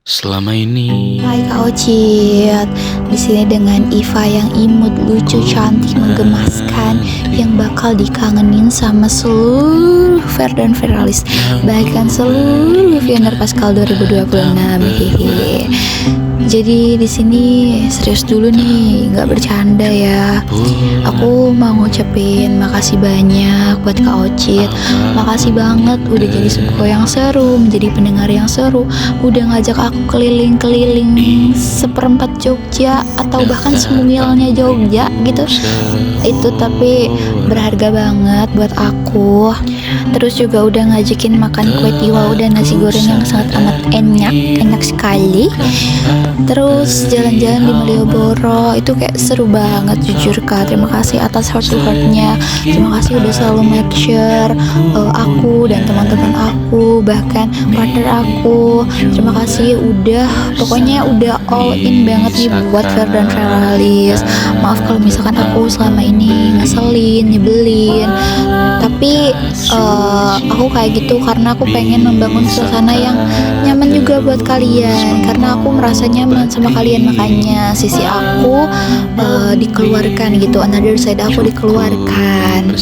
Selama ini Hai Kak Ocit, di sini dengan Iva yang imut, lucu, cantik, menggemaskan, yang bakal dikangenin sama seluruh Ferdan Feralis, bahkan seluruh Pioneer Pascal 2026. Hehehe. Jadi di sini serius dulu nih, nggak bercanda ya. Aku mau ngucapin makasih banyak buat Kak Ocit. Makasih banget udah jadi subko yang seru, menjadi pendengar yang seru, udah ngajak aku keliling-keliling seperempat Jogja atau bahkan semungilnya Jogja gitu. Itu tapi berharga banget buat aku. Terus juga udah ngajakin makan kue tiwau dan nasi goreng yang sangat amat enak sekali. Terus jalan-jalan di Malioboro itu kayak seru banget, jujur Kak. Terima kasih atas heart to heartnya. Terima kasih udah selalu make sure aku dan teman-teman aku, bahkan partner aku. Terima kasih pokoknya udah all in banget nih buat Ferdan Feralis. Maaf kalau misalkan aku selama ini ngeselin, nyebelin, tapi aku kayak gitu karena aku pengen membangun suasana yang nyaman juga buat kalian, karena aku merasa nyaman sama kalian, makanya sisi aku dikeluarkan gitu, another side aku dikeluarkan.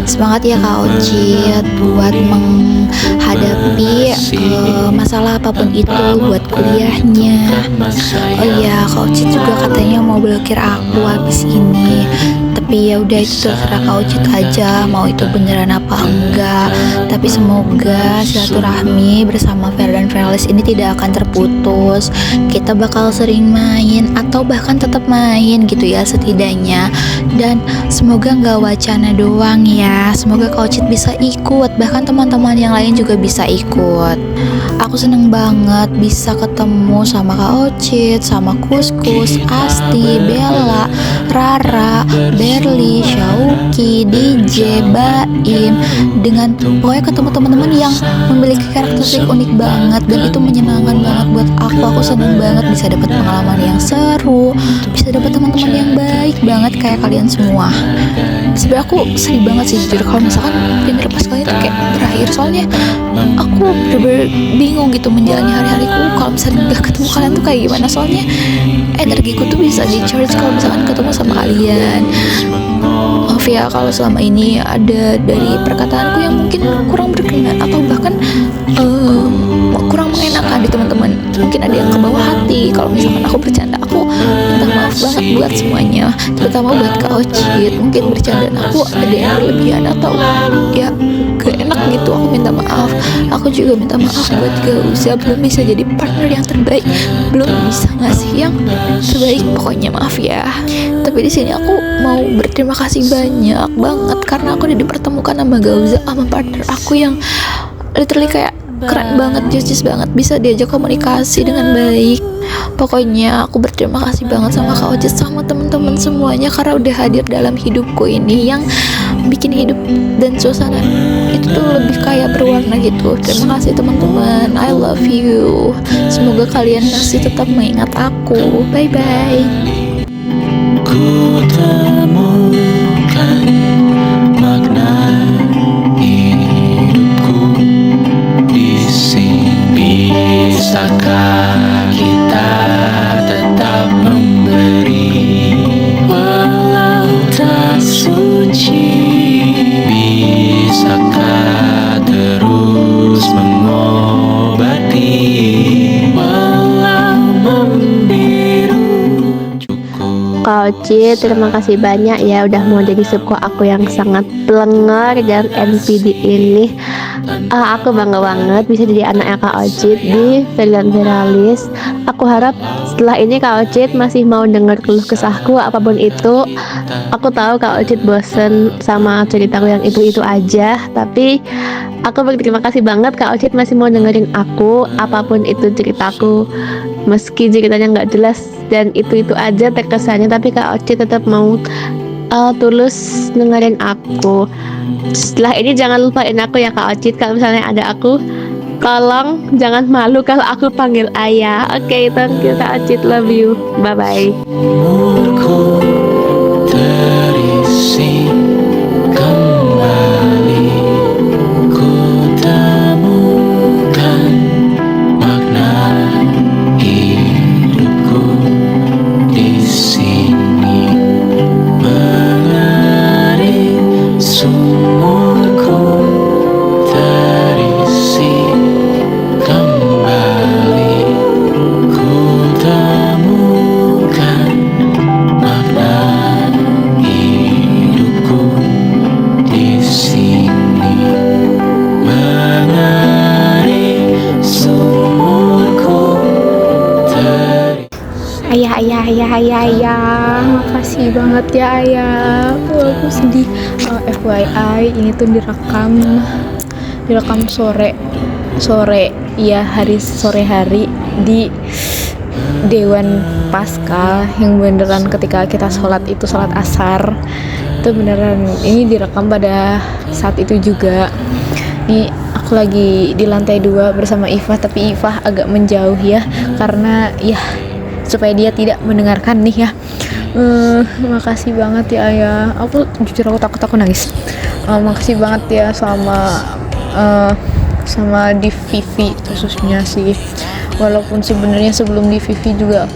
Semangat ya Kak Ocit buat menghadapi masalah apapun itu, buat kuliahnya. Oh iya, Kak Ocit juga katanya mau blokir aku habis ini, tapi ya udah itu terserah Kak Ocit aja mau itu beneran apa enggak. Tapi semoga silaturahmi bersama Ferdan Feralis ini tidak akan terputus. Kita bakal sering main atau bahkan tetap main gitu ya setidaknya. Dan semoga nggak wacana doang ya, semoga Kak Ocit bisa ikut, bahkan teman-teman yang lain juga bisa ikut. Aku seneng banget bisa ketemu sama Kak Ocit, sama Kuskus, Asti, Bella, Rara, Berli, Syauki, DJ, Baim, dengan pokoknya ketemu teman-teman yang memiliki karakteristik unik banget, dan itu menyenangkan banget buat aku. Aku seneng banget bisa dapat pengalaman yang seru, bisa dapat teman-teman yang baik banget kayak kalian semua. Sebenarnya aku sedih banget sih jujur kalau misalkan Pioneer Pascal itu kayak berakhir, soalnya aku bener-bener bingung gitu menjalani hari-hariku kalau misalnya gak ketemu kalian tuh kayak gimana. Soalnya energiku tuh bisa di charge kalau misalkan ketemu sama kalian. Maaf ya kalau selama ini ada dari perkataanku yang mungkin kurang berkenan atau bahkan kurang mengenakan di teman-teman. Mungkin ada yang ke bawah hati kalau misalkan aku bercanda. Aku minta maaf banget buat semuanya, terutama buat Kak Ocit. Mungkin bercandaan aku ada yang berlebihan atau ya gak enak gitu, aku minta maaf. Aku juga minta maaf buat Gauza, belum bisa jadi partner yang terbaik, belum bisa ngasih yang terbaik, pokoknya maaf ya. Tapi di sini aku mau berterima kasih banyak banget karena aku udah dipertemukan sama Gauza, sama partner aku yang literally kayak keren banget, justice banget, bisa diajak komunikasi dengan baik. Pokoknya aku berterima kasih banget sama Kak Ocit, sama teman-teman semuanya, karena udah hadir dalam hidupku ini yang bikin hidup dan suasana itu tuh lebih kayak berwarna gitu. Terima kasih teman-teman, I love you. Semoga kalian masih tetap mengingat aku. Bye bye. ku temukan makna hidupku di sini. Bisakah kita tetap memberi walau tak suci? Bisakah terus mengobati walau membiru? Kak Ocit, terima kasih banyak ya udah mau jadi subko aku yang sangat pelenggar dan NPD ini. Aku bangga banget bisa jadi anaknya Kak Ocit di Ferdan Feralis. Aku harap setelah ini Kak Ocit masih mau dengar keluh kesahku apapun itu. Aku tahu Kak Ocit bosen sama ceritaku yang itu-itu aja, tapi aku berterima kasih banget Kak Ocit masih mau dengerin aku apapun itu ceritaku. Meski ceritanya nggak jelas dan itu aja terkesannya, tapi Kak Ocit tetap mau tulus dengerin aku. Setelah ini jangan lupain aku ya Kak Ocit. Kalau misalnya ada aku, tolong jangan malu kalau aku panggil ayah. Oke, thank you Kak Ocit, love you, bye bye. Umurku terisi kembali, ku temukan makna ayah, makasih banget ya ayah. Aku sedih. FYI ini tuh direkam sore ya, sore hari di Dewan Paskah yang beneran ketika kita sholat asar itu beneran ini direkam pada saat itu juga. Ini aku lagi di lantai 2 bersama Ifah, tapi Ifah agak menjauh ya karena ya supaya dia tidak mendengarkan nih ya. Makasih banget ya ayah. Aku jujur aku takut aku nangis. Makasih banget ya sama di Vivi khususnya sih. Walaupun sebenarnya sebelum di Vivi juga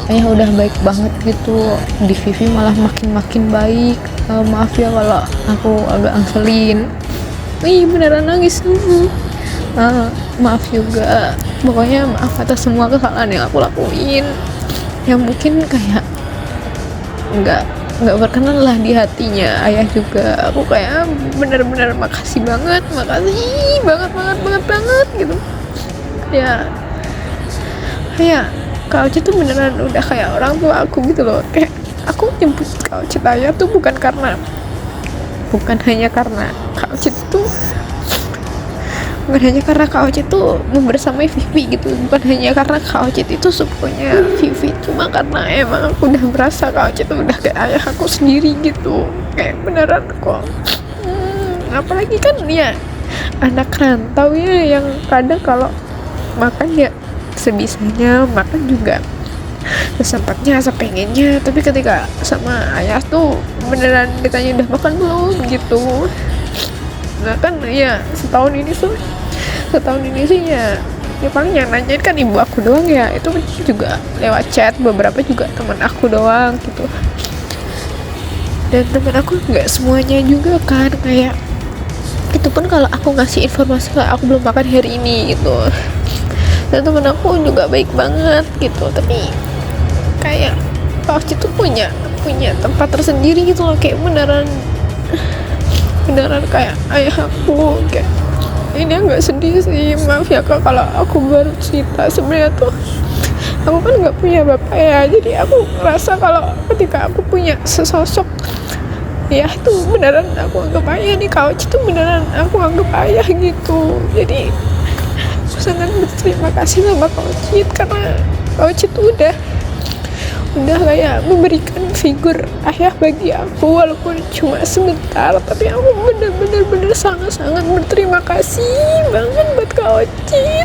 ayah udah baik banget gitu, di Vivi malah makin baik. Maaf ya kalau aku agak angselin. Beneran nangis. Maaf juga, pokoknya maaf atas semua kesalahan yang aku lakuin yang mungkin kayak nggak berkenan lah di hatinya ayah juga. Aku kayak bener-bener makasih banget gitu ya. Kayak Kak Ocit tuh beneran udah kayak orang tua aku gitu loh. Kayak aku nyebut Kak Ocit ayah tuh bukan hanya karena Kak Ocit tuh membersamai Vivi gitu, bukan hanya karena Kak Ocit itu sepupunya Vivi, cuma karena emang aku udah merasa Kak Ocit tuh udah kayak ayah aku sendiri gitu. Kayak beneran kok. Apalagi kan ya anak rantau ya, yang kadang kalau makan ya sebisanya, makan juga sesempatnya, sepengennya, tapi ketika sama ayah tuh beneran ditanya udah makan belum gitu. Nah kan ya setahun ini sih ya paling yang nanyain kan ibu aku doang ya, itu juga lewat chat, beberapa juga teman aku doang gitu. Dan teman aku nggak semuanya juga kan, kayak itu pun kalau aku ngasih informasi kayak aku belum makan hari ini gitu. Dan temen aku juga baik banget gitu, tapi kayak Pak Ocit tuh punya tempat tersendiri gitu loh. Kayak beneran kayak ayah aku. Kayak ini agak sedih sih, maaf ya Kak kalau aku baru cerita. Sebenarnya tuh aku kan nggak punya bapak ya, jadi aku ngerasa kalau ketika aku punya sesosok ya itu beneran aku anggap ayah. Nih Kak Ocit tuh beneran aku anggap ayah gitu. Jadi aku sangat berterima kasih sama Kak Ocit karena Kak Ocit tuh udah kayak memberikan figur ayah bagi aku, walaupun cuma sebentar, tapi aku bener-bener sangat berterima kasih banget buat Kak Ocit.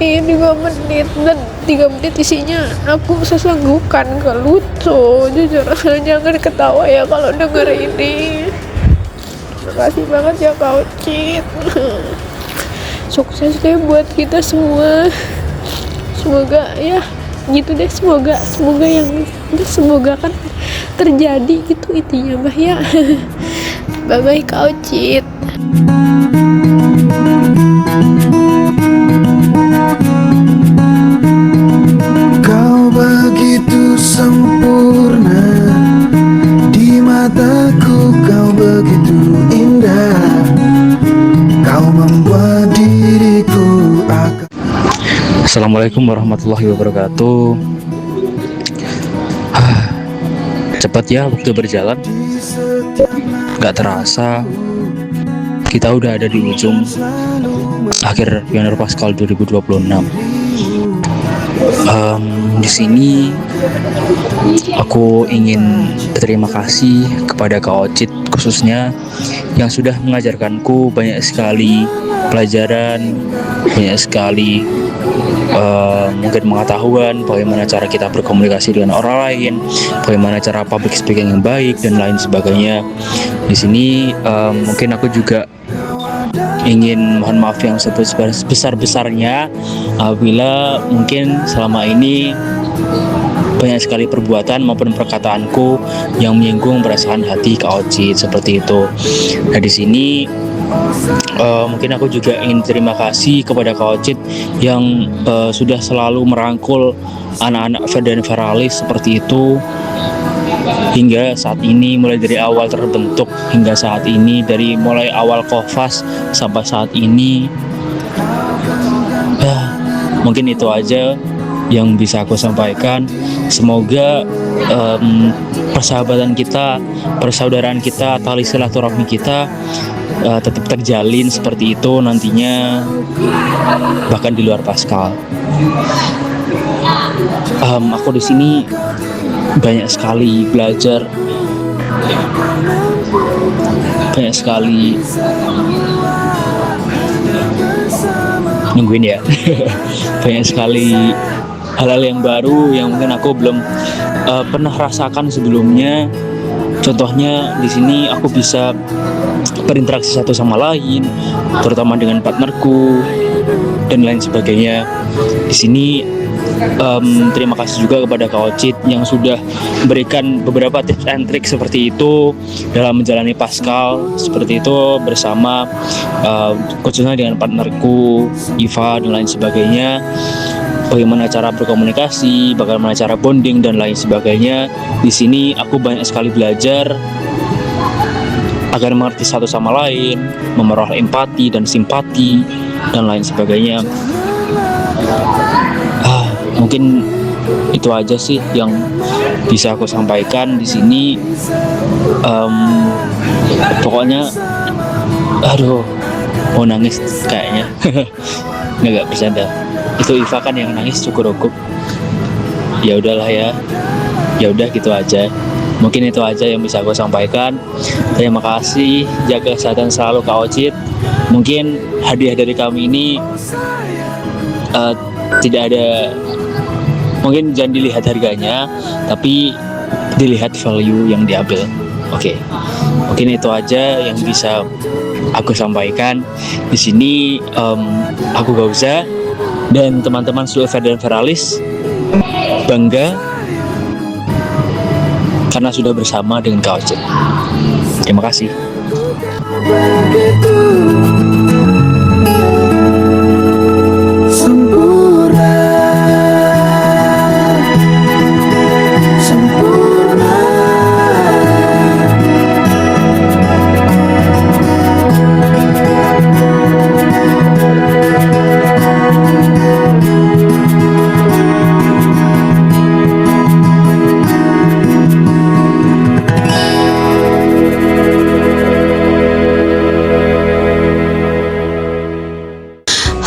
Ini 3 menit dan 3 menit isinya aku sesanggukan lucu, jujur. Jangan ketawa ya kalau denger ini. Makasih banget ya Kak Ocit. Sukses deh buat kita semua. Semoga ya gitu deh, semoga kan terjadi gitu intinya bah ya. Bye bye Kak Ocit. Kau begitu sempurna di mataku, kau begitu indah, kau membuat diriku akan. Assalamualaikum warahmatullahi wabarakatuh. Cepat ya waktu berjalan, gak terasa kita udah ada di ujung akhir Pioneer Paskal 2026. Di sini aku ingin berterima kasih kepada Kak Ocit khususnya yang sudah mengajarkanku banyak sekali pelajaran, banyak sekali mungkin pengetahuan bagaimana cara kita berkomunikasi dengan orang lain, bagaimana cara public speaking yang baik dan lain sebagainya. Di sini mungkin aku juga ingin mohon maaf yang sebesar-besarnya apabila mungkin selama ini banyak sekali perbuatan maupun perkataanku yang menyinggung perasaan hati Kak Ocit seperti itu. Nah di sini mungkin aku juga ingin terima kasih kepada Kak Ocit yang sudah selalu merangkul anak-anak dan Feralis seperti itu hingga saat ini, mulai dari awal terbentuk hingga saat ini, dari mulai awal Qofas sampai saat ini. Mungkin itu aja. yang bisa aku sampaikan. Semoga persahabatan kita, persaudaraan kita, tali silaturahmi kita tetap terjalin seperti itu nantinya, bahkan di luar Paskal. Aku di sini banyak sekali belajar, banyak sekali nungguin ya banyak sekali hal-hal yang baru yang mungkin aku belum pernah rasakan sebelumnya. Contohnya di sini aku bisa berinteraksi satu sama lain, terutama dengan partnerku dan lain sebagainya. Di sini terima kasih juga kepada Kak Ocit yang sudah memberikan beberapa tips and trik seperti itu dalam menjalani Paskal seperti itu bersama, khususnya dengan partnerku Iva dan lain sebagainya. Bagaimana cara berkomunikasi, bagaimana cara bonding dan lain sebagainya. Di sini aku banyak sekali belajar agar mengerti satu sama lain, memerolah empati dan simpati dan lain sebagainya. Mungkin itu aja sih yang bisa aku sampaikan di sini. Pokoknya, aduh, mau nangis kayaknya. Nggak bercanda. Itu Iva kan yang nangis cukup-cukup. Ya udahlah ya. Ya udah gitu aja. Mungkin itu aja yang bisa aku sampaikan. Terima kasih. Jaga kesehatan selalu Kak Ocit. Mungkin hadiah dari kami ini tidak ada, mungkin jangan dilihat harganya, tapi dilihat value yang diambil. Oke. Mungkin itu aja yang bisa aku sampaikan di sini. Aku Gauza dan teman-teman seluruh Ferdan Feralis bangga karena sudah bersama dengan Kak Ocit. Terima kasih.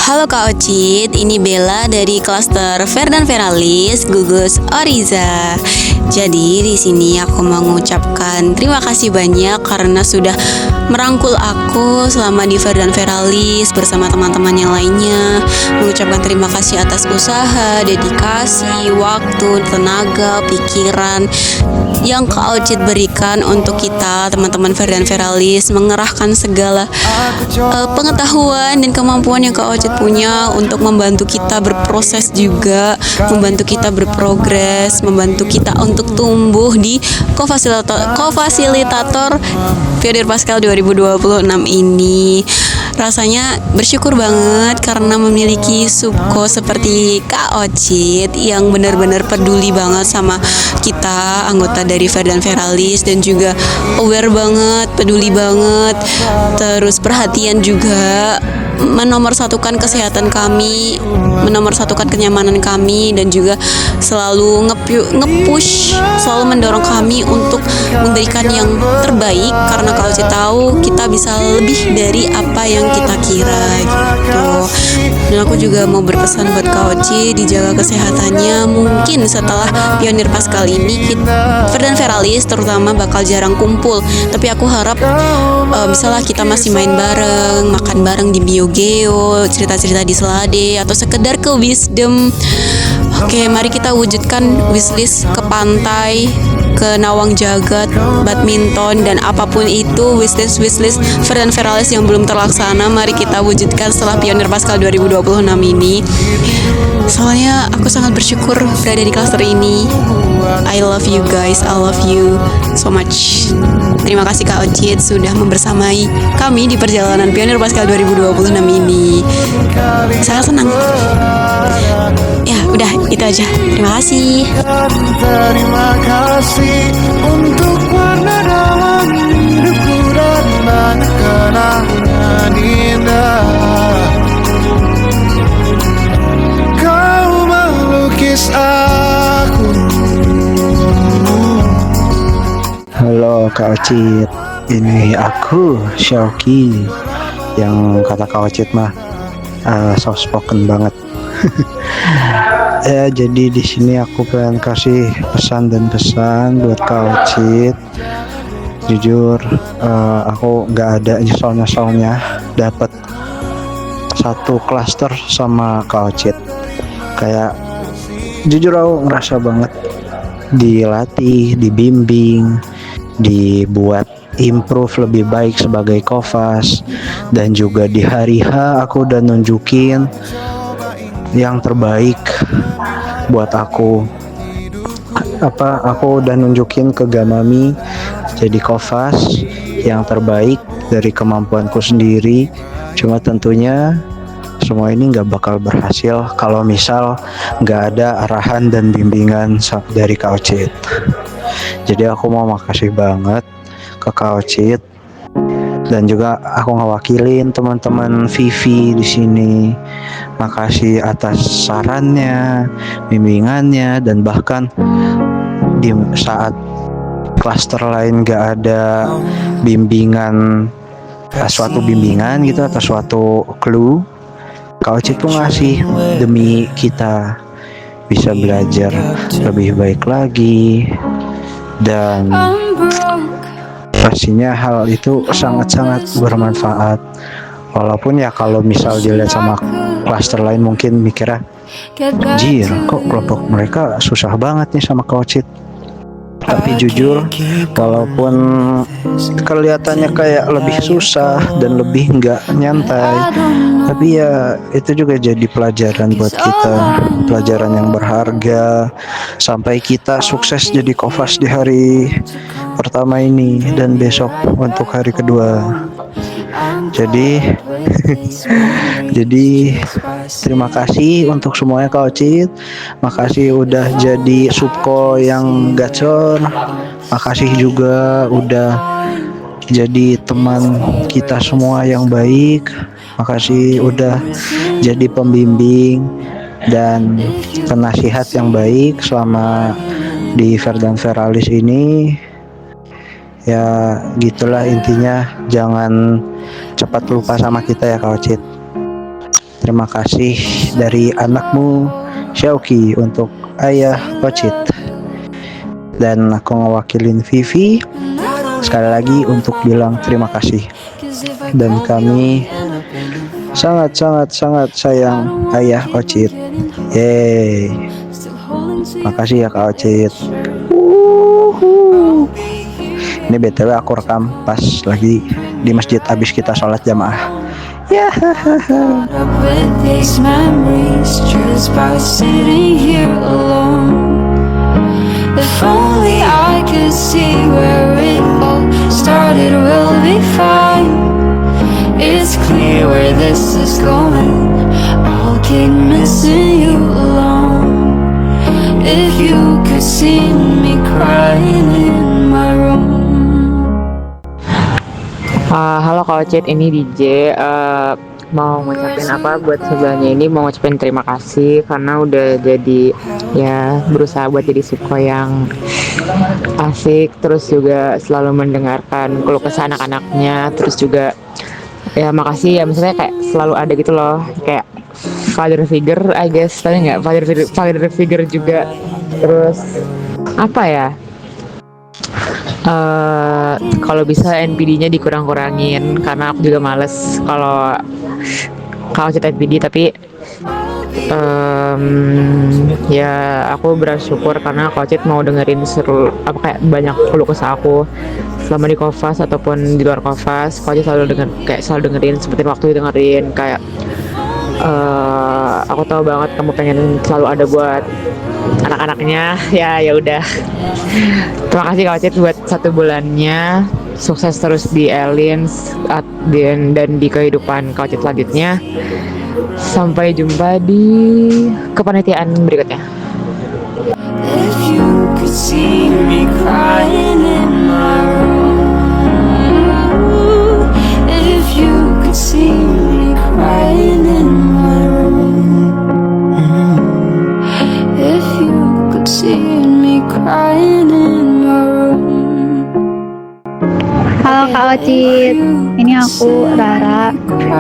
Halo Kak Ocit, ini Bella dari klaster Ferdan Feralis Gugus Oriza. Jadi di sini aku mau mengucapkan terima kasih banyak karena sudah merangkul aku selama di Ferdan Feralis bersama teman-teman yang lainnya. Mengucapkan terima kasih atas usaha, dedikasi, waktu, tenaga, pikiran yang Kak Ocit berikan untuk kita teman-teman Ferdan Feralis, mengerahkan segala pengetahuan dan kemampuan yang Kak Ocit punya untuk membantu kita berproses juga, membantu kita berprogres, membantu kita untuk tumbuh di kofasilitator Pionir Paskal 2026 ini. Rasanya bersyukur banget karena memiliki subko seperti Kak Ocit yang benar-benar peduli banget sama kita anggota dari Ferdan Feralis dan juga aware banget, peduli banget, terus perhatian juga, menomorsatukan kesehatan kami, menomorsatukan kenyamanan kami, dan juga selalu nge-push, selalu mendorong kami untuk memberikan yang terbaik karena Kak Ocit tahu kita bisa lebih dari apa yang kita kira gitu. Dan aku juga mau berpesan buat Kak Ocit, dijaga kesehatannya. Mungkin setelah Pionir Paskal ini Ferdan Feralis terutama bakal jarang kumpul, tapi aku harap misalnya kita masih main bareng, makan bareng di BioGeo, cerita-cerita di Selade, atau sekedar ke Wisdom. Oke, mari kita wujudkan wishlist ke pantai, ke Nawang Jagat, badminton, dan apapun itu wishlist Ferdan Feralis yang belum terlaksana. Mari kita wujudkan setelah Pionir Paskal 2026 ini. Soalnya aku sangat bersyukur berada di klaster ini. I love you guys, I love you so much. Terima kasih Kak Ocit sudah membersamai kami di perjalanan Pionir Paskal 2026 ini. Sangat senang. Ya, udah itu aja. Terima kasih. Terima kasih untuk warna dalam hidupku dan banyak kenangan indah. Kau melukis Kak Ocit. Ini aku Syauki, yang kata Kak Ocit mah soft spoken banget. Ya, jadi di sini aku pengen kasih pesan dan pesan buat Kak Ocit. Jujur, aku nggak ada nyesel-nyeselnya dapat satu klaster sama Kak Ocit. Kayak jujur aku ngerasa banget dilatih, dibimbing, dibuat improve lebih baik sebagai Kofas, dan juga di hari H aku udah nunjukin yang terbaik buat aku. Aku udah nunjukin ke Gamami jadi Kofas yang terbaik dari kemampuanku sendiri. Cuma tentunya semua ini nggak bakal berhasil kalau misal nggak ada arahan dan bimbingan dari Kak Ocit. Jadi aku mau makasih banget ke Kak Ocit, dan juga aku ngewakilin teman-teman Vivi di sini. Makasih atas sarannya, bimbingannya, dan bahkan di saat klaster lain gak ada bimbingan, suatu bimbingan gitu atau suatu clue, Kak Ocit tuh ngasih demi kita bisa belajar lebih baik lagi. Dan pastinya hal itu sangat-sangat bermanfaat. Walaupun ya kalau misal dilihat sama klaster lain mungkin mikirnya, anjir kok kelompok mereka susah banget nih sama Kak Ocit. Tapi jujur, walaupun kelihatannya kayak lebih susah dan lebih nggak nyantai, tapi ya itu juga jadi pelajaran buat kita, pelajaran yang berharga sampai kita sukses jadi Kofas di hari pertama ini dan besok untuk hari kedua. Jadi terima kasih untuk semuanya Kak Ocit. Makasih udah jadi subko yang gacor. Makasih juga udah jadi teman kita semua yang baik. Makasih udah jadi pembimbing dan penasihat yang baik selama di Verdan Veralis ini. Ya gitulah intinya, jangan cepat lupa sama kita ya Kak Ocit. Terima kasih dari anakmu Syauki untuk ayah Ocit. Dan aku ngewakilin Vivi sekali lagi untuk bilang terima kasih. Dan kami sangat sayang ayah Ocit. Yeay. Makasih ya Kak Ocit. Ini BTW aku rekam pas lagi di masjid abis kita sholat jamaah. Ya. With these memories just by sitting here alone. If only I could see where it all started, we'll be fine. It's clear where this is going. I'll keep missing you alone. If you could see me crying in my room. Halo Kak Ocit, ini DJ. Mau ngucapin apa buat sebelahnya ini, mau ngucapin terima kasih karena udah jadi ya berusaha buat jadi subko yang asik, terus juga selalu mendengarkan keluh kesah anak-anaknya, terus juga ya makasih ya misalnya kayak selalu ada gitu loh, kayak father figure I guess, tadi nggak father figure juga. Terus apa ya, kalau bisa NPD-nya dikurang-kurangin karena aku juga males kalau Ocit NPD. Tapi ya aku bersyukur karena Ocit mau dengerin kayak banyak keluh kesah aku selama di Kofas ataupun di luar Kofas. Ocit selalu dengerin, seperti waktu dengerin kayak aku tahu banget kamu pengen selalu ada buat anak-anaknya. Ya udah. Terima kasih Kak Ocit buat 1 bulannya. Sukses terus di Aliens dan di kehidupan Kak Ocit selanjutnya. Sampai jumpa di kepanitiaan berikutnya. If you could see me crying in my room. If you could see me crying in my room. If you could see me crying in my room. Halo Kak Ocit, ini aku Rara.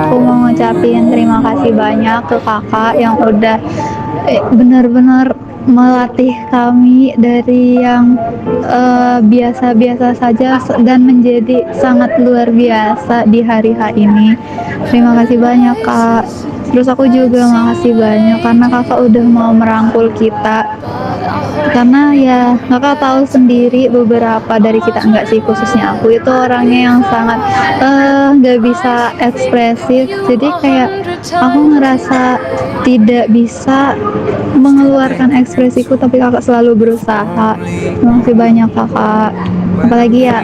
Aku mau ngucapin terima kasih banyak ke kakak yang udah benar-benar melatih kami dari yang biasa-biasa saja dan menjadi sangat luar biasa di hari-hari ini. Terima kasih banyak Kak. Terus aku juga makasih banyak karena kakak udah mau merangkul kita. Karena ya kakak tahu sendiri beberapa dari kita, enggak sih khususnya aku itu orangnya yang sangat nggak bisa ekspresif, jadi kayak aku ngerasa tidak bisa mengeluarkan ekspresiku, tapi kakak selalu berusaha. Terima kasih banyak kakak. Apalagi ya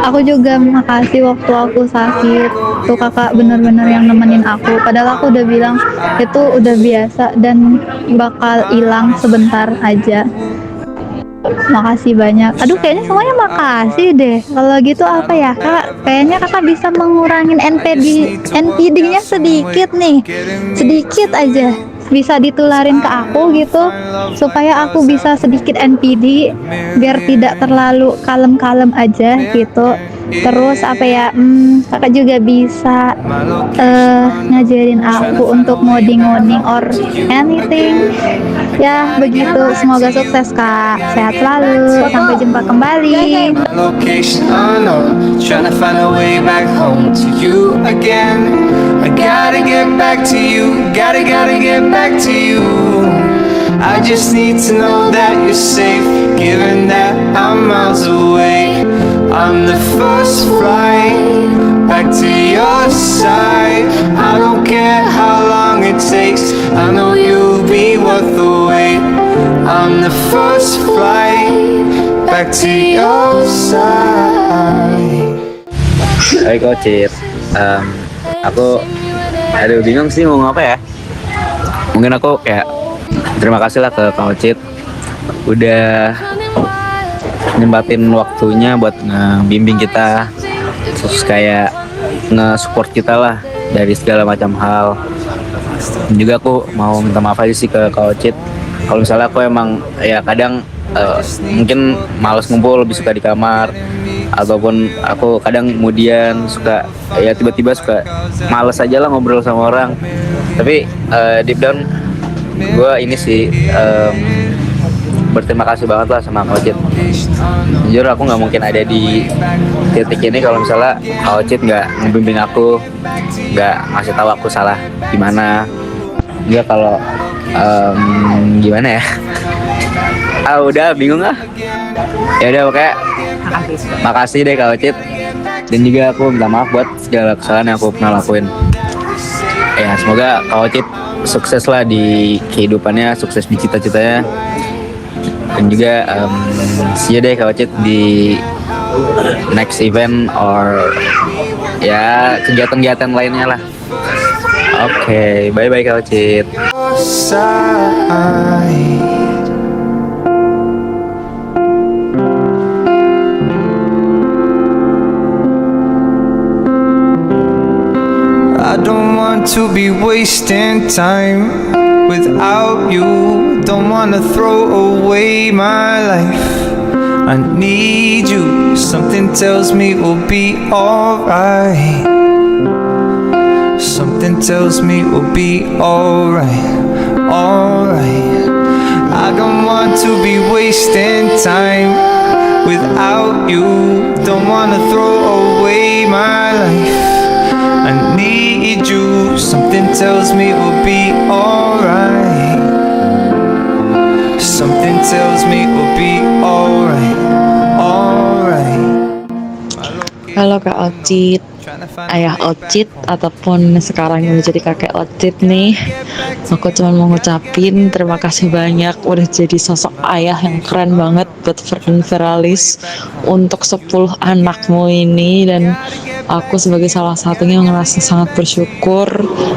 aku juga makasih waktu aku sakit tuh kakak bener-bener yang nemenin aku, padahal aku udah bilang itu udah biasa dan bakal hilang sebentar aja. Makasih banyak. Aduh kayaknya semuanya makasih deh. Kalau gitu apa ya kak? Kayaknya kakak bisa mengurangin NPD-nya sedikit nih, sedikit aja. Bisa ditularin ke aku gitu supaya aku bisa sedikit NPD biar tidak terlalu kalem-kalem aja gitu. Terus apa ya, kakak juga bisa ngajarin aku untuk ngoding-ngoding or anything ya begitu. Semoga sukses kak, sehat selalu, sampai jumpa kembali. Location unknown, trying to find a way back home to you again. I gotta get back to you, gotta get back to you. I just need to know that you're safe, given that I'm miles away. I'm the first flight back to your side. I don't care how long it takes, I know you'll be worth the wait. I'm the first flight back to your side. Hai Kocit, aku bingung sih mau ngapa ya. Mungkin aku kayak terima kasih lah ke Kak Ocit udah nyembatin waktunya buat ngebimbing kita, terus kayak nge-support kita lah dari segala macam hal. Dan juga aku mau minta maaf aja sih ke Kak Ocit kalau misalnya aku emang ya kadang mungkin malas ngumpul, lebih suka di kamar, ataupun aku kadang kemudian suka ya tiba-tiba suka males aja lah ngobrol sama orang. Tapi deep down gue ini sih berterima kasih banget lah sama Kak Ocit. Jujur aku nggak mungkin ada di titik ini kalau misalnya Kak Ocit nggak ngebimbing aku, nggak ngasih tahu aku salah gimana. Juga kalau gimana ya? Udah bingung ah. Ya udah oke. Makasih deh Kak Ocit. Dan juga aku minta maaf buat segala kesalahan yang aku pernah lakuin. Ya semoga Kak Ocit sukses lah di kehidupannya, sukses di cita-citanya. Dan juga see you deh Kak Ocit di next event or ya kegiatan-kegiatan lainnya lah. Oke, bye-bye Kak Ocit. I don't want to be wasting time without you. Don't wanna throw away my life. I need you. Something tells me we'll be alright. Something tells me we'll be alright. Alright. I don't want to be wasting time without you. Don't wanna throw away my life. I need you. Something tells me we'll be alright. Something tells me we'll be alright. Alright. Halo Kak Ocit, ayah Ocit ataupun sekarang yang menjadi kakek Ocit nih. Aku cuma mau ngucapin terima kasih banyak udah jadi sosok ayah yang keren banget buat Ferdan Feralis untuk 10 anakmu ini. Dan aku sebagai salah satunya ngerasa sangat bersyukur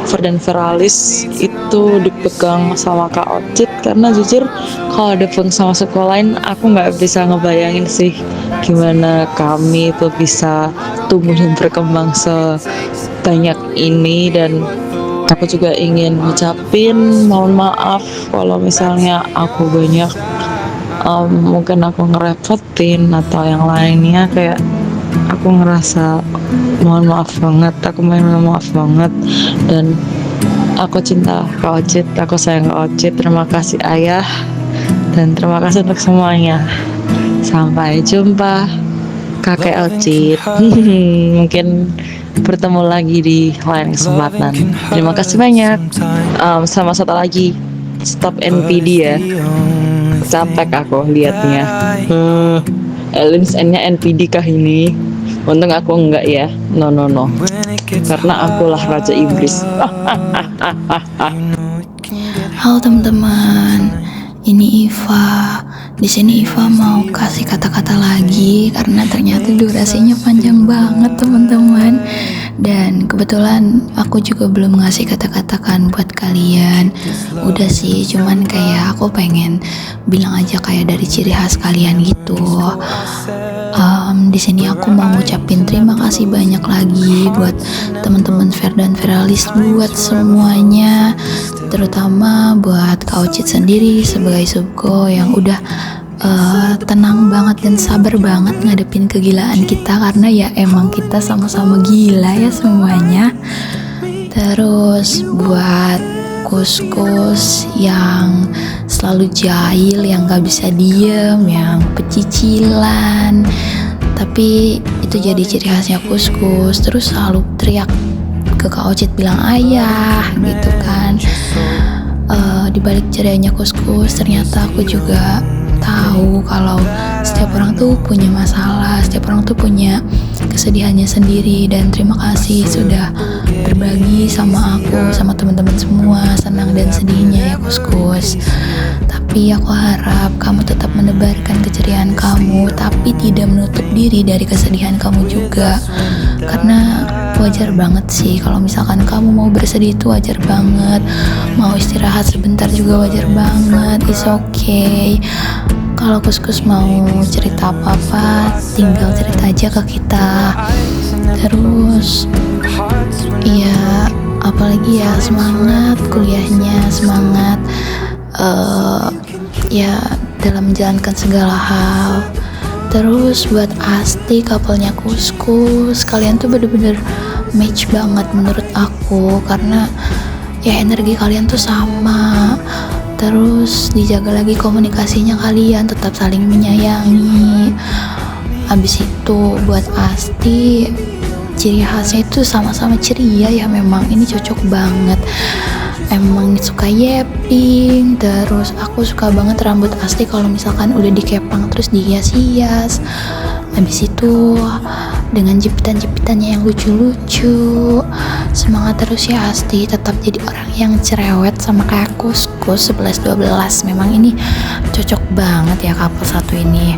Ferdan Feralis itu dipegang sama Kak Ocit, karena jujur kalau dipegang sama sekolah lain aku nggak bisa ngebayangin sih gimana kami itu bisa tumbuh dan berkembang sebanyak ini. Dan aku juga ingin ngucapin mohon maaf kalau misalnya aku banyak mungkin aku ngerepotin atau yang lainnya, kayak aku ngerasa mohon maaf banget, aku mohon maaf banget. Dan aku cinta Kak Ocit, aku sayang Kak Ocit. Terima kasih ayah, dan terima kasih untuk semuanya. Sampai jumpa kakek Ocit. Mungkin bertemu lagi di lain kesempatan. Terima kasih banyak. Sama satu lagi, stop NPD ya, capek aku liatnya. Elins N-nya NPD kah ini? Untung aku enggak ya. No, karena akulah Raja Iblis. Halo teman-teman, ini Iva. Di sini Iva mau kasih kata-kata lagi karena ternyata durasinya panjang banget teman-teman. Dan kebetulan aku juga belum ngasih kata-kata kan buat kalian. Udah sih, cuman kayak aku pengen bilang aja kayak dari ciri khas kalian gitu. Di sini aku mau ngucapin terima kasih banyak lagi buat teman-teman Fer dan Feralis, buat semuanya, terutama buat Kak Ocit sendiri sebagai subko yang udah tenang banget dan sabar banget ngadepin kegilaan kita, karena ya emang kita sama-sama gila ya semuanya. Terus buat kus-kus yang selalu jahil, yang gak bisa diem, yang pecicilan, tapi itu jadi ciri khasnya kus-kus, terus selalu teriak ke Kak Ocit bilang ayah gitu kan. Di balik cerianya kus-kus, ternyata aku juga tahu kalau setiap orang tuh punya masalah, setiap orang tuh punya kesedihannya sendiri. Dan terima kasih sudah berbagi sama aku, sama teman-teman semua, senang dan sedihnya ya kus-kus. Tapi aku harap kamu tetap menebarkan keceriaan kamu, tapi tidak menutup diri dari kesedihan kamu juga. Karena wajar banget sih kalau misalkan kamu mau bersedih, itu wajar banget. Mau istirahat sebentar juga wajar banget, it's okay. Kalau kus-kus mau cerita apa-apa, tinggal cerita aja ke kita. Terus ya apalagi ya, semangat kuliahnya, semangat ya dalam menjalankan segala hal. Terus buat Asti, couple-nya kus-kus, kalian tuh bener-bener match banget menurut aku, karena ya energi kalian tuh sama. Terus dijaga lagi komunikasinya kalian, tetap saling menyayangi. Habis itu buat Asti, ciri khasnya itu sama-sama ceria ya, memang ini cocok banget. Emang suka yeping. Terus aku suka banget rambut Asti kalau misalkan udah dikepang terus dihias-hias. Habis itu dengan jepitan-jepitannya yang lucu-lucu. Semangat terus ya Asti, tetap jadi orang yang cerewet sama kayak kus-kus 11-12. Memang ini cocok banget ya couple satu ini.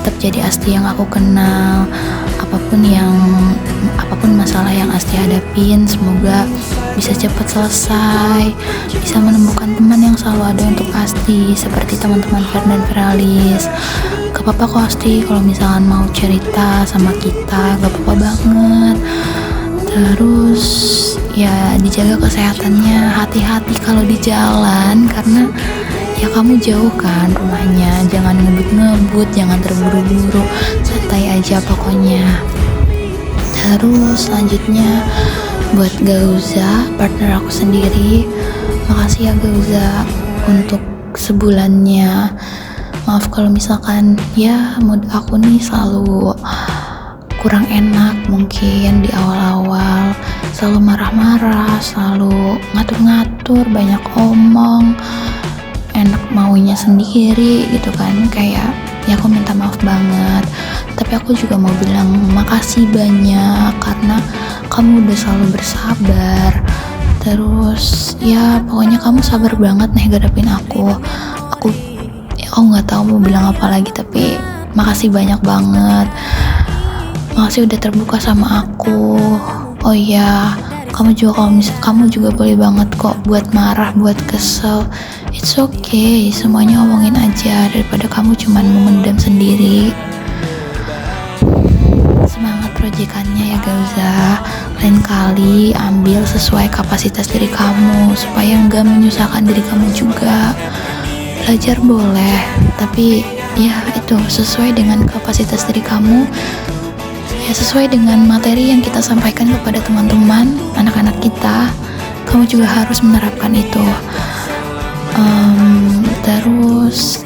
Tetap jadi Asti yang aku kenal. Apapun masalah yang Asti hadapin, semoga bisa cepat selesai, bisa menemukan teman yang selalu ada untuk Asti, seperti teman-teman Fer dan Feralis. Gak apa-apa kok Asti kalau misalkan mau cerita sama kita, gak apa-apa banget. Terus ya dijaga kesehatannya, hati-hati kalau di jalan, karena ya kamu jauh kan rumahnya. Jangan ngebut-ngebut, jangan terburu-buru, santai aja pokoknya. Terus selanjutnya buat Gauza, partner aku sendiri, makasih ya Gauza untuk sebulannya. Maaf kalau misalkan ya mood aku nih selalu kurang enak mungkin di awal-awal, selalu marah-marah, selalu ngatur-ngatur, banyak omong, enak maunya sendiri gitu kan. Kayak ya aku minta maaf banget, tapi aku juga mau bilang makasih banyak karena kamu udah selalu bersabar. Terus ya pokoknya kamu sabar banget nih gadapin aku nggak tahu mau bilang apa lagi, tapi makasih banyak banget. Makasih udah terbuka sama aku. Oh iya, kamu juga boleh banget kok buat marah, buat kesel. It's okay, semuanya omongin aja daripada kamu cuman memendam sendiri. Semangat proyekannya ya Gauza. Lain kali ambil sesuai kapasitas diri kamu supaya nggak menyusahkan diri kamu juga. belajar boleh, tapi ya itu sesuai dengan kapasitas diri kamu, ya sesuai dengan materi yang kita sampaikan kepada teman-teman, anak-anak kita. Kamu juga harus menerapkan itu. Terus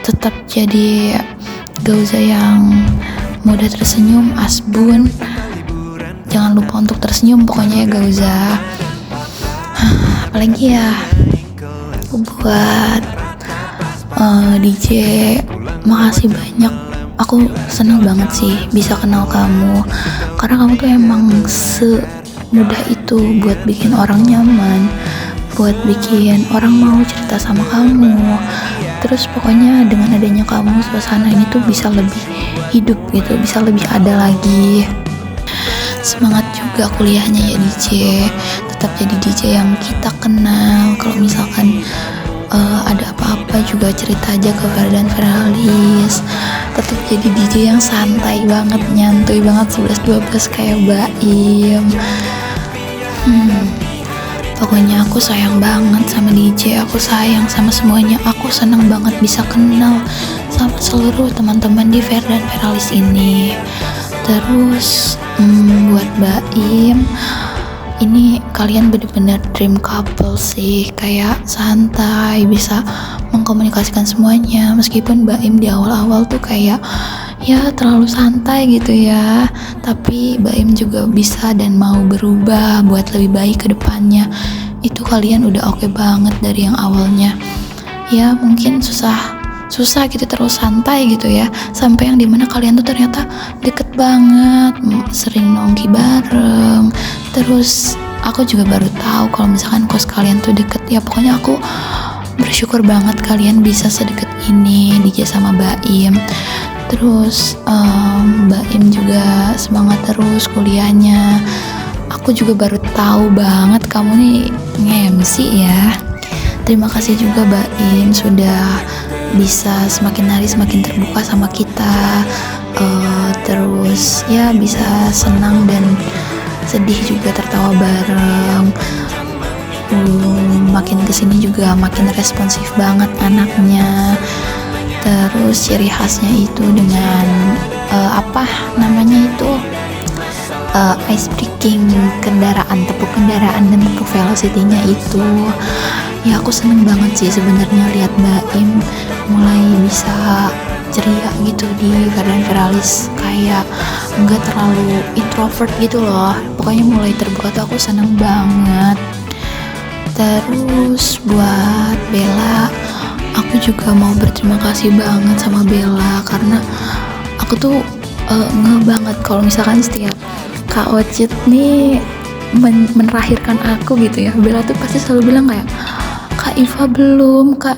tetap jadi Gauza yang mudah tersenyum, asbun. Jangan lupa untuk tersenyum pokoknya ya Gauza. Apalagi ya buat DJ, makasih banyak. Aku senang banget sih bisa kenal kamu, karena kamu tuh emang semudah itu buat bikin orang nyaman, buat bikin orang mau cerita sama kamu. Terus pokoknya dengan adanya kamu, suasana ini tuh bisa lebih hidup gitu, bisa lebih ada lagi. Semangat juga kuliahnya ya DJ, tetap jadi DJ yang kita kenal. Kalau misalkan ada apa-apa juga cerita aja ke Ferdan Feralis. Tetap jadi DJ yang santai banget, nyantuy banget, 11-12 kayak Baim. Pokoknya aku sayang banget sama DJ, aku sayang sama semuanya. Aku senang banget bisa kenal sama seluruh teman-teman di Ferdan Feralis ini. Terus buat Baim, ini kalian bener-bener dream couple sih, kayak santai, bisa mengkomunikasikan semuanya. Meskipun Baim di awal-awal tuh kayak ya terlalu santai gitu ya, tapi Baim juga bisa dan mau berubah buat lebih baik ke depannya. Itu kalian udah oke banget dari yang awalnya. Ya mungkin susah gitu, terlalu santai gitu ya, sampai yang dimana kalian tuh ternyata deket banget, sering nongki bareng. Terus aku juga baru tahu kalau misalkan kos kalian tuh deket. Ya pokoknya aku bersyukur banget kalian bisa sedekat ini DJ sama Baim. Terus Baim juga semangat terus kuliahnya. Aku juga baru tahu banget kamu nih nge-MC ya. Terima kasih juga Baim sudah bisa semakin hari semakin terbuka sama kita. Terus ya bisa senang dan sedih juga, tertawa bareng. Makin kesini juga makin responsif banget anaknya. Terus ciri khasnya itu dengan apa namanya itu ice breaking kendaraan, tepuk kendaraan dan tepuk velocity-nya itu. Ya aku seneng banget sih sebenarnya lihat Baim mulai bisa ceria gitu di Ferdan Feralis, kayak nggak terlalu introvert gitu loh. Pokoknya mulai terbuka tuh aku seneng banget. Terus buat Bella, aku juga mau berterima kasih banget sama Bella, karena aku tuh nge banget kalau misalkan setiap Kak Ocit nih menerakhirkan aku gitu ya, Bella tuh pasti selalu bilang kayak, Kak Iva belum, Kak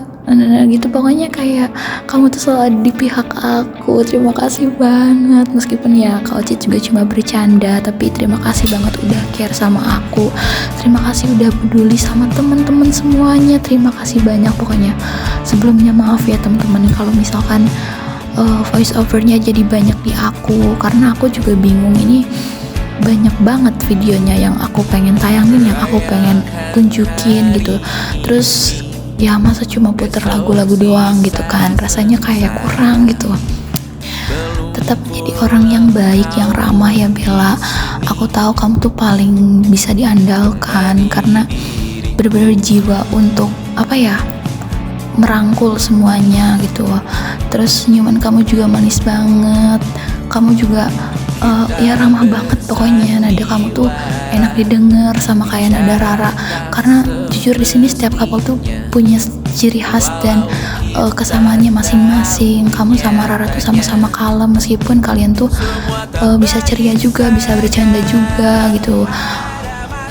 gitu. Pokoknya kayak kamu tuh selalu ada di pihak aku. Terima kasih banget. Meskipun ya Kak Ocit juga cuma bercanda, tapi terima kasih banget udah care sama aku. Terima kasih udah peduli sama teman-teman semuanya. Terima kasih banyak pokoknya. Sebelumnya maaf ya teman-teman kalau misalkan voice overnya jadi banyak di aku, karena aku juga bingung, ini banyak banget videonya yang aku pengen tayangin, yang aku pengen tunjukin gitu. Terus ya masa cuma puter lagu-lagu doang gitu kan, rasanya kayak kurang gitu. Tetap jadi orang yang baik, yang ramah ya Bella. Aku tahu kamu tuh paling bisa diandalkan karena bener-bener jiwa untuk apa ya, merangkul semuanya gitu. Terus senyuman kamu juga manis banget. Kamu juga ya ramah banget pokoknya. Nada kamu tuh enak didengar, sama kayak nada Rara. Karena jujur di sini setiap couple tuh punya ciri khas dan kesamaannya masing-masing. Kamu sama Rara tuh sama-sama kalem, meskipun kalian tuh bisa ceria juga, bisa bercanda juga gitu.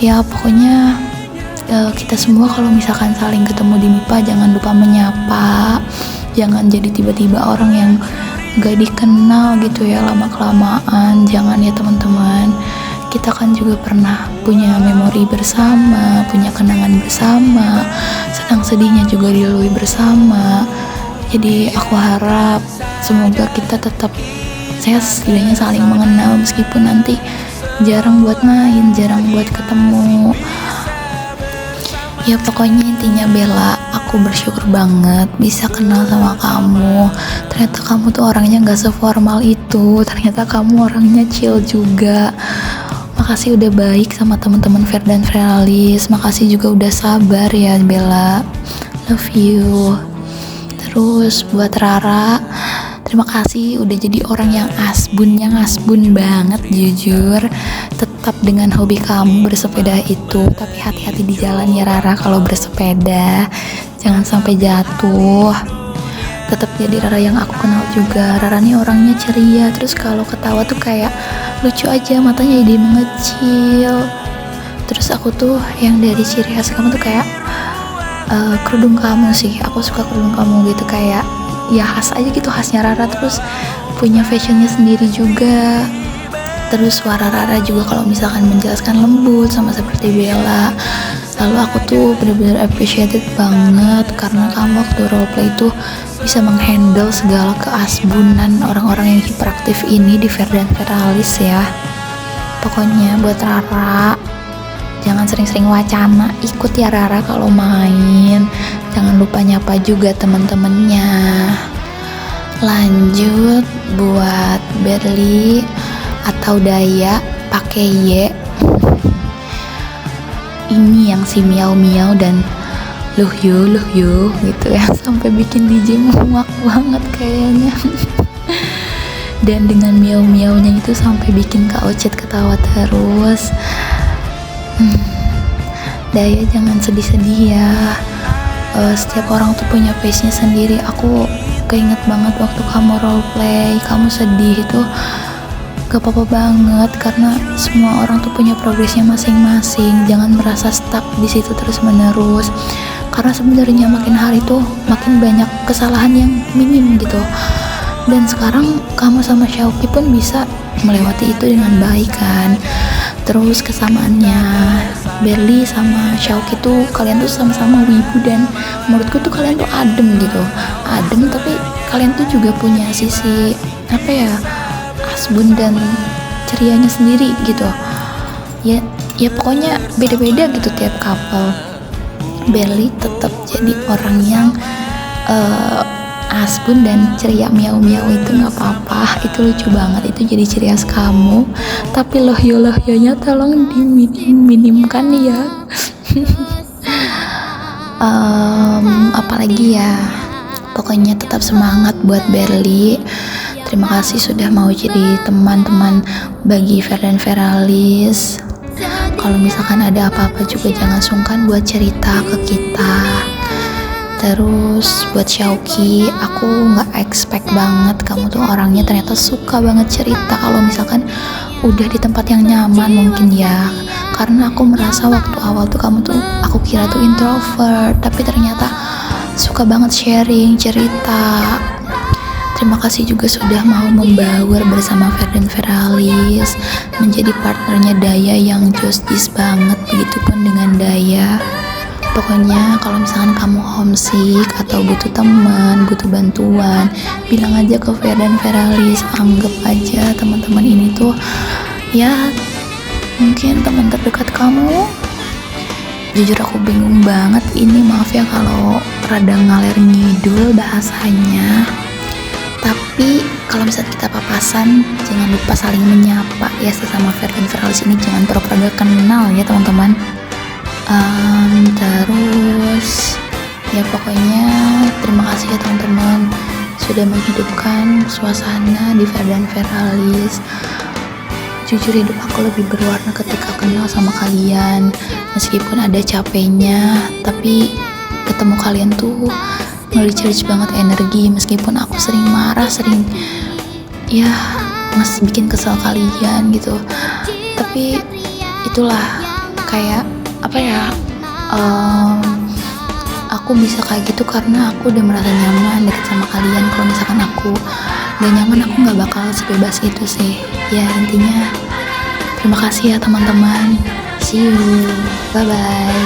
Ya pokoknya kita semua kalau misalkan saling ketemu di MIPA jangan lupa menyapa. Jangan jadi tiba-tiba orang yang gak dikenal gitu ya lama-kelamaan. Jangan ya teman-teman. Kita kan juga pernah punya memori bersama, punya kenangan bersama, senang sedihnya juga dilalui bersama. Jadi aku harap semoga kita tetap sehat, setidaknya saling mengenal meskipun nanti jarang buat main, jarang buat ketemu. Ya pokoknya intinya Bella, aku aku bersyukur banget bisa kenal sama kamu. Ternyata kamu tuh orangnya gak seformal itu. Ternyata kamu orangnya chill juga. Makasih udah baik sama teman-teman Fer dan Feralis. Makasih juga udah sabar ya Bella. Love you. Terus buat Rara, terima kasih udah jadi orang yang ngasbun banget jujur. Tetap dengan hobi kamu bersepeda itu, tapi hati-hati di jalan ya Rara kalau bersepeda. Jangan sampai jatuh. Tetap jadi Rara yang aku kenal juga. Rara nih orangnya ceria, terus kalau ketawa tuh kayak lucu aja, matanya jadi mengecil. Terus aku tuh yang dari ciri khas kamu tuh kayak kerudung kamu sih. Aku suka kerudung kamu gitu, kayak ya khas aja gitu, khasnya Rara. Terus punya fashionnya sendiri juga. Terus suara Rara juga kalau misalkan menjelaskan lembut sama seperti Bella. Lalu aku tuh bener-bener appreciated banget karena kamu waktu roleplay itu bisa menghandle segala keasbunan orang-orang yang hiperaktif ini di Fer dan Feralis ya. Pokoknya buat Rara, jangan sering-sering wacana, ikut ya Rara kalau main. Jangan lupa nyapa juga temen-temennya. Lanjut buat Berli atau Daya pakai Y. Ini yang si miau-miau dan luh yo gitu ya, sampai bikin DJ muak banget kayaknya. Dan dengan miau-miaunya itu sampai bikin Kak Ocit ketawa terus. Daya jangan sedih-sedih ya. Setiap orang tuh punya pace-nya sendiri. Aku keinget banget waktu kamu roleplay, kamu sedih itu gak apa-apa banget, karena semua orang tuh punya progresnya masing-masing. Jangan merasa stuck di situ terus menerus, karena sebenarnya makin hari tuh makin banyak kesalahan yang minim gitu. Dan sekarang kamu sama Syauki pun bisa melewati itu dengan baik kan. Terus kesamaannya Berli sama Syauki tuh, kalian tuh sama-sama wibu, dan menurutku tuh kalian tuh adem gitu, adem, tapi kalian tuh juga punya sisi apa ya, asbun dan cerianya sendiri gitu ya. Pokoknya beda-beda gitu tiap couple. Berli tetap jadi orang yang asbun dan ceria miau-miau itu nggak apa-apa, itu lucu banget, itu jadi ciri khas kamu. Tapi lohyo-lohyonya tolong diminimkan ya. Apalagi ya, pokoknya tetap semangat buat Berli. Terima kasih sudah mau jadi teman-teman bagi Fer dan Feralis. Kalau misalkan ada apa-apa juga jangan sungkan buat cerita ke kita. Terus buat Syauki, aku nggak expect banget kamu tuh orangnya ternyata suka banget cerita kalau misalkan udah di tempat yang nyaman mungkin ya. Karena aku merasa waktu awal tuh kamu tuh, aku kira tuh introvert, tapi ternyata suka banget sharing cerita. Terima kasih juga sudah mau membaur bersama Fer dan Feralis, menjadi partnernya Daya yang jostis banget. Begitupun dengan Daya. Pokoknya kalau misalkan kamu homesick atau butuh teman, butuh bantuan, bilang aja ke Fer dan Feralis. Anggap aja teman-teman ini tuh ya mungkin teman terdekat kamu. Jujur aku bingung banget ini, maaf ya kalau rada ngalir ngidul bahasanya. Tapi kalau misalnya kita papasan, jangan lupa saling menyapa ya sesama Fer dan Feralis ini. Jangan pura-pura gak kenal ya teman-teman. Terus ya pokoknya terima kasih ya teman-teman sudah menghidupkan suasana di Fer dan Feralis. Jujur hidup aku lebih berwarna ketika kenal sama kalian. Meskipun ada capeknya, tapi ketemu kalian tuh nge-recharge banget energi. Meskipun aku sering marah, sering ya bikin kesel kalian gitu, tapi itulah kayak apa ya, aku bisa kayak gitu karena aku udah merasa nyaman deket sama kalian. Kalau misalkan aku gak nyaman, aku gak bakal sebebas itu sih ya. Intinya terima kasih ya teman-teman. See you, bye bye,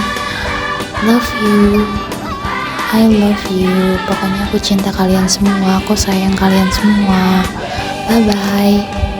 love you, I love you. Pokoknya aku cinta kalian semua, aku sayang kalian semua. Bye bye.